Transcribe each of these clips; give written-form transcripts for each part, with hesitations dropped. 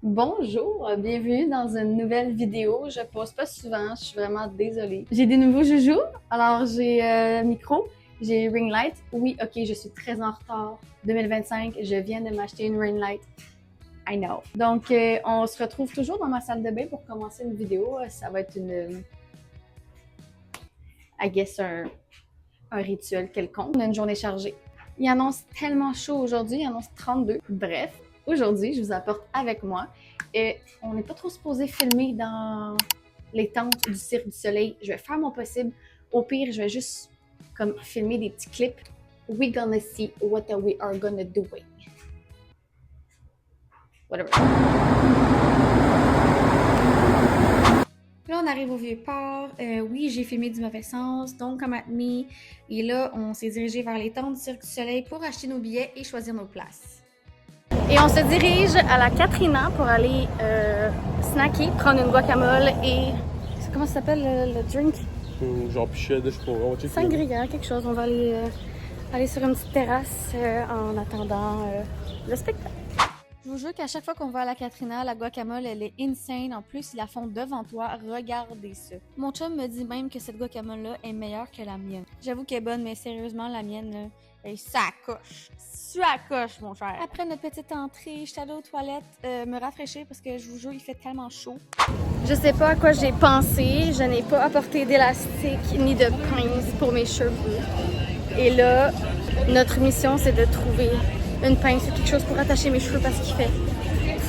Bonjour, bienvenue dans une nouvelle vidéo. Je pose pas souvent, je suis vraiment désolée. J'ai des nouveaux joujoux, alors j'ai micro, j'ai ring light. Oui, ok, je suis très en retard. 2025, je viens de m'acheter une ring light. I know. Donc, on se retrouve toujours dans ma salle de bain pour commencer une vidéo. Ça va être I guess, un rituel quelconque. On a une journée chargée. Il annonce tellement chaud aujourd'hui, il annonce 32. Bref, aujourd'hui, je vous apporte avec moi. Et on n'est pas trop supposé filmer dans les tentes du Cirque du Soleil. Je vais faire mon possible. Au pire, je vais juste comme filmer des petits clips. We gonna see what we are gonna do. Whatever. Là, on arrive au Vieux-Port. Oui, j'ai filmé du mauvais sens, donc comme admis. Et là, on s'est dirigé vers les tentes du Cirque du Soleil pour acheter nos billets et choisir nos places. Et on se dirige à la Katrina pour aller snacker, prendre une guacamole et... Comment ça s'appelle le drink? Genre pichet de, je sais pas, on va checker. Sangria, quelque chose. On va aller sur une petite terrasse en attendant le spectacle. Je vous jure qu'à chaque fois qu'on va à la Katrina, la guacamole, elle est insane. En plus, ils la font devant toi. Regardez ça. Mon chum me dit même que cette guacamole-là est meilleure que la mienne. J'avoue qu'elle est bonne, mais sérieusement, la mienne, là, elle s'accroche. S'accroche, mon cher. Après notre petite entrée, je suis allée aux toilettes me rafraîchir parce que je vous jure, il fait tellement chaud. Je sais pas à quoi j'ai pensé. Je n'ai pas apporté d'élastique ni de pince pour mes cheveux. Et là, notre mission, c'est de trouver une pince ou quelque chose pour attacher mes cheveux parce qu'il fait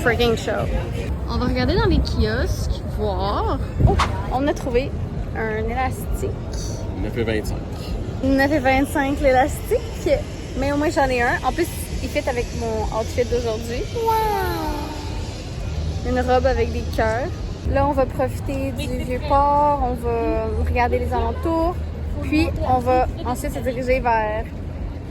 frigging chaud. On va regarder dans les kiosques, voir. Oh, on a trouvé un élastique. 9,25. 9,25 l'élastique. Mais au moins j'en ai un. En plus, il fit avec mon outfit d'aujourd'hui. Wow! Une robe avec des cœurs. Là, on va profiter du Vieux-Port. On va regarder les alentours. Puis, on va ensuite se diriger vers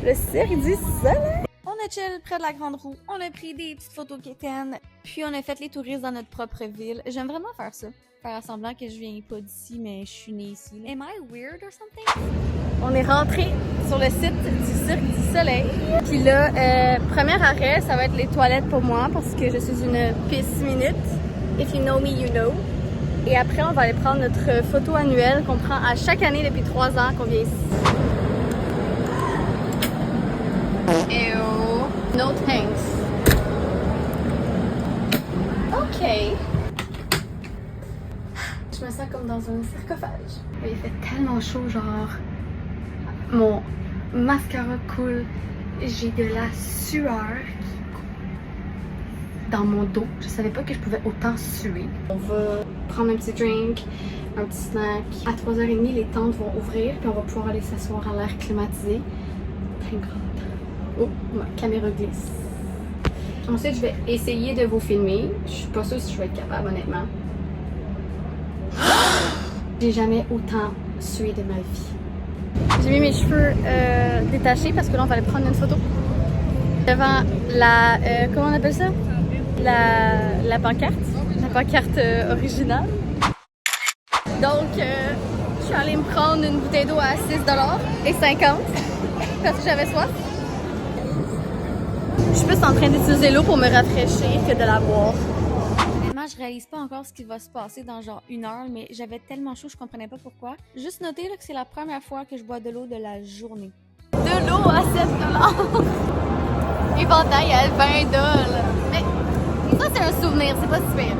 le Cirque du Soleil. On a chill près de la Grande Roue, on a pris des petites photos quétaines, puis on a fait les touristes dans notre propre ville. J'aime vraiment faire ça. Faire semblant que je viens pas d'ici, mais je suis née ici. Am I weird or something? On est rentré sur le site du Cirque du Soleil. Puis là, premier arrêt, ça va être les toilettes pour moi parce que je suis une pisse minute. If you know me, you know. Et après, on va aller prendre notre photo annuelle qu'on prend à chaque année depuis 3 ans qu'on vient ici. Ew. No thanks. Ok. Je me sens comme dans un sarcophage. Il fait tellement chaud, genre... Mon mascara coule. J'ai de la sueur dans mon dos. Je savais pas que je pouvais autant suer. On va prendre un petit drink, un petit snack. À 3h30, les tentes vont ouvrir, puis on va pouvoir aller s'asseoir à l'air climatisé. Thank God. Oh, ma caméra glisse. Ensuite, je vais essayer de vous filmer. Je suis pas sûre si je vais être capable, honnêtement. J'ai jamais autant sué de ma vie. J'ai mis mes cheveux détachés parce que là, on va aller prendre une photo devant la... comment on appelle ça? La pancarte. La pancarte originale. Donc, je suis allée me prendre une bouteille d'eau à 6,50$ parce que j'avais soif. Je suis plus en train d'utiliser l'eau pour me rafraîchir que de la boire. Honnêtement, je réalise pas encore ce qui va se passer dans genre 1 heure, mais j'avais tellement chaud, je comprenais pas pourquoi. Juste noter là, que c'est la première fois que je bois de l'eau de la journée. De l'eau à 7$! Éventail à 20$! Mais ça, c'est un souvenir, c'est pas super.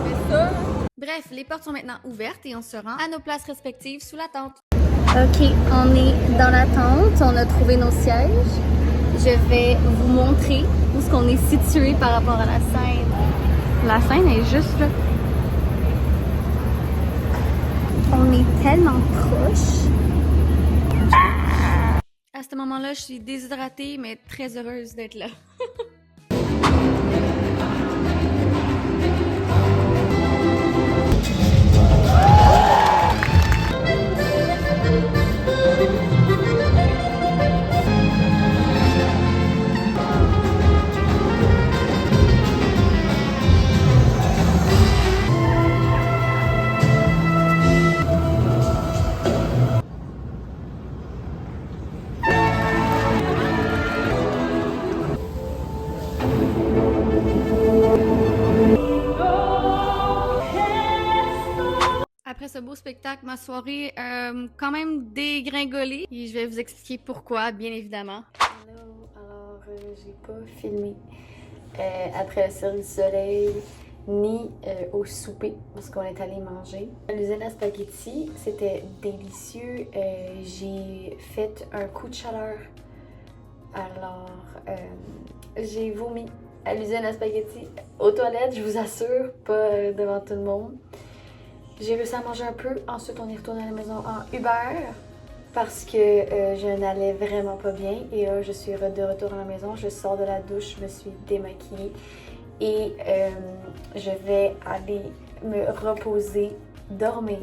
Mais ça... Bref, les portes sont maintenant ouvertes et on se rend à nos places respectives sous la tente. Ok, on est dans la tente, on a trouvé nos sièges. Je vais vous montrer où est-ce qu'on est situé par rapport à la scène. La scène est juste là. On est tellement proche. À ce moment-là, je suis déshydratée, mais très heureuse d'être là. ce beau spectacle. Ma soirée quand même dégringolée. Et je vais vous expliquer pourquoi, bien évidemment. Hello, alors j'ai pas filmé après le Cirque du Soleil ni au souper parce qu'on est allé manger. L'usine à spaghetti, c'était délicieux. J'ai fait un coup de chaleur. Alors, j'ai vomi à l'usine à spaghetti aux toilettes, je vous assure, pas devant tout le monde. J'ai réussi à manger un peu. Ensuite, on est retourné à la maison en Uber parce que je n'allais vraiment pas bien. Et là, je suis de retour à la maison. Je sors de la douche, je me suis démaquillée et je vais aller me reposer, dormir.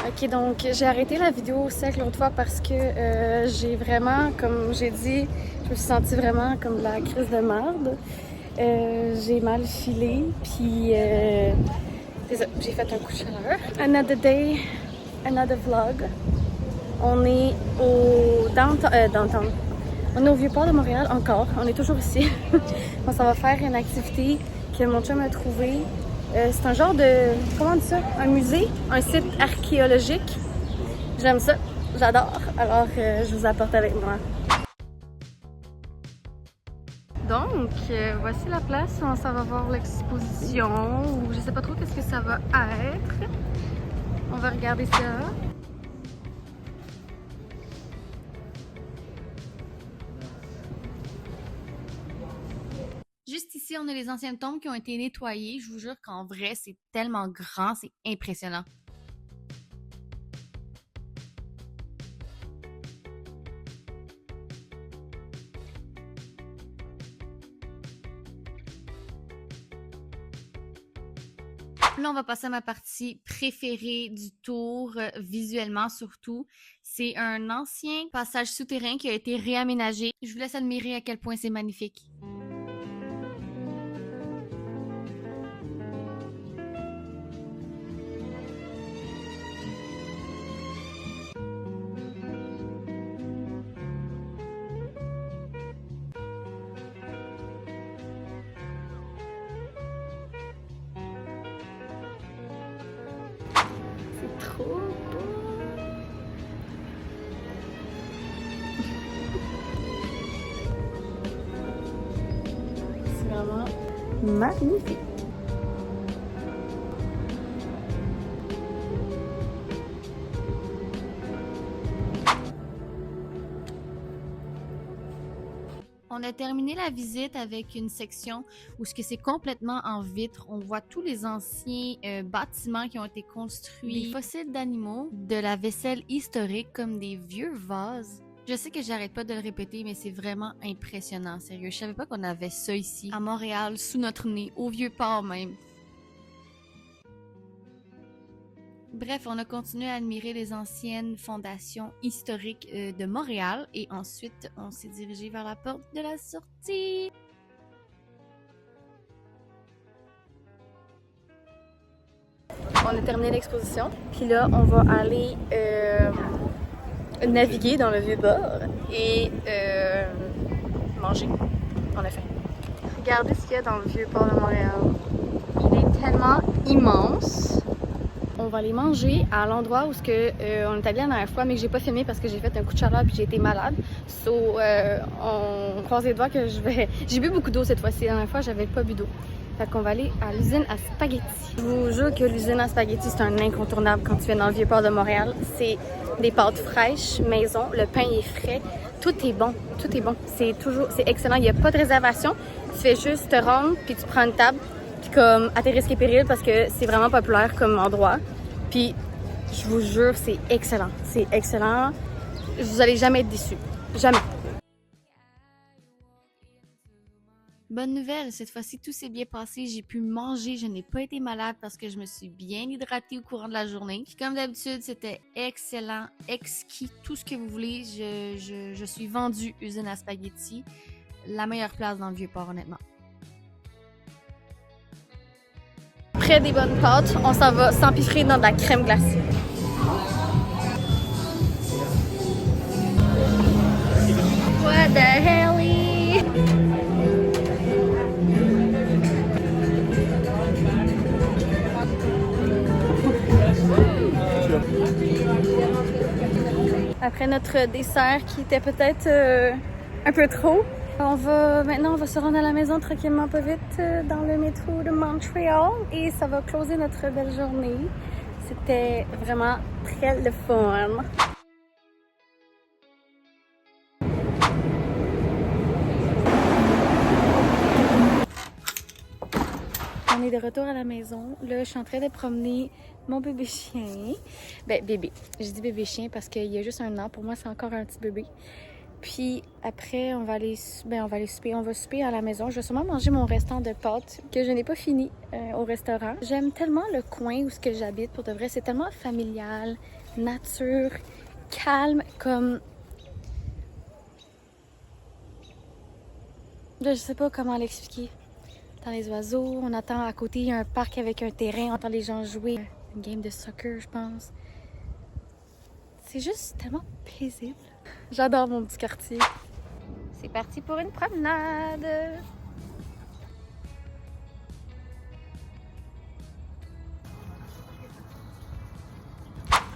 Ok, donc j'ai arrêté la vidéo sec l'autre fois parce que j'ai vraiment, comme j'ai dit, je me suis sentie vraiment comme la crise de merde. J'ai mal filé, puis c'est ça, j'ai fait un coup de chaleur. Another day, another vlog. On est au downtown. On est au Vieux-Port de Montréal encore, on est toujours ici. On s'en va faire une activité que mon chum a trouvé. C'est un genre de, comment on dit ça? Un musée, un site archéologique. J'aime ça, j'adore. Alors je vous apporte avec moi. Donc, voici la place où on s'en va voir l'exposition, ou je sais pas trop qu'est-ce que ça va être. On va regarder ça. Juste ici, on a les anciennes tombes qui ont été nettoyées. Je vous jure qu'en vrai, c'est tellement grand, c'est impressionnant. Là, on va passer à ma partie préférée du tour, visuellement surtout. C'est un ancien passage souterrain qui a été réaménagé. Je vous laisse admirer à quel point c'est magnifique. Trop beau! C'est vraiment magnifique! On a terminé la visite avec une section où c'est complètement en vitre. On voit tous les anciens bâtiments qui ont été construits, des fossiles d'animaux, de la vaisselle historique comme des vieux vases. Je sais que j'arrête pas de le répéter, mais c'est vraiment impressionnant, sérieux. Je savais pas qu'on avait ça ici, à Montréal, sous notre nez, au Vieux-Port même. Bref, on a continué à admirer les anciennes fondations historiques de Montréal et ensuite on s'est dirigé vers la porte de la sortie. On a terminé l'exposition, puis là on va aller naviguer dans le Vieux-Port et manger. On a faim. Regardez ce qu'il y a dans le Vieux-Port de Montréal. Il est tellement immense. On va aller manger à l'endroit où on est allé la dernière fois, mais que j'ai pas filmé parce que j'ai fait un coup de chaleur puis j'ai été malade. On croise les doigts que je vais... J'ai bu beaucoup d'eau cette fois-ci. La dernière fois, j'avais pas bu d'eau. Fait qu'on va aller à l'usine à spaghetti. Je vous jure que l'usine à spaghetti, c'est un incontournable quand tu viens dans le Vieux-Port de Montréal. C'est des pâtes fraîches, maison, le pain est frais. Tout est bon, tout est bon. C'est excellent. Il n'y a pas de réservation. Tu fais juste te rendre puis tu prends une table. Puis comme à tes risques et périls parce que c'est vraiment populaire comme endroit. Puis je vous jure, c'est excellent. C'est excellent. Vous allez jamais être déçus. Jamais. Bonne nouvelle, cette fois-ci tout s'est bien passé, j'ai pu manger, je n'ai pas été malade parce que je me suis bien hydratée au courant de la journée. Puis comme d'habitude, c'était excellent, exquis, tout ce que vous voulez. Je suis vendue usine à spaghetti, la meilleure place dans le Vieux-Port honnêtement. Après des bonnes pâtes, on s'en va s'empiffrer dans de la crème glacée. What the hell? Après notre dessert qui était peut-être un peu trop. Maintenant, on va se rendre à la maison tranquillement, pas vite, dans le métro de Montréal. Et ça va closer notre belle journée. C'était vraiment très le fun. On est de retour à la maison. Là, je suis en train de promener mon bébé chien. Ben, bébé. Je dis bébé chien parce qu'il y a juste 1 an. Pour moi, c'est encore un petit bébé. Puis après, on va aller souper. On va souper à la maison. Je vais sûrement manger mon restant de pâtes que je n'ai pas fini au restaurant. J'aime tellement le coin où j'habite. Pour de vrai, c'est tellement familial, nature, calme, comme... Je sais pas comment l'expliquer. On entend les oiseaux, on attend à côté, il y a un parc avec un terrain, on entend les gens jouer. Une game de soccer, je pense. C'est juste tellement paisible. J'adore mon petit quartier. C'est parti pour une promenade.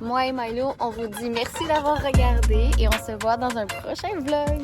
Moi et Milo, on vous dit merci d'avoir regardé et on se voit dans un prochain vlog.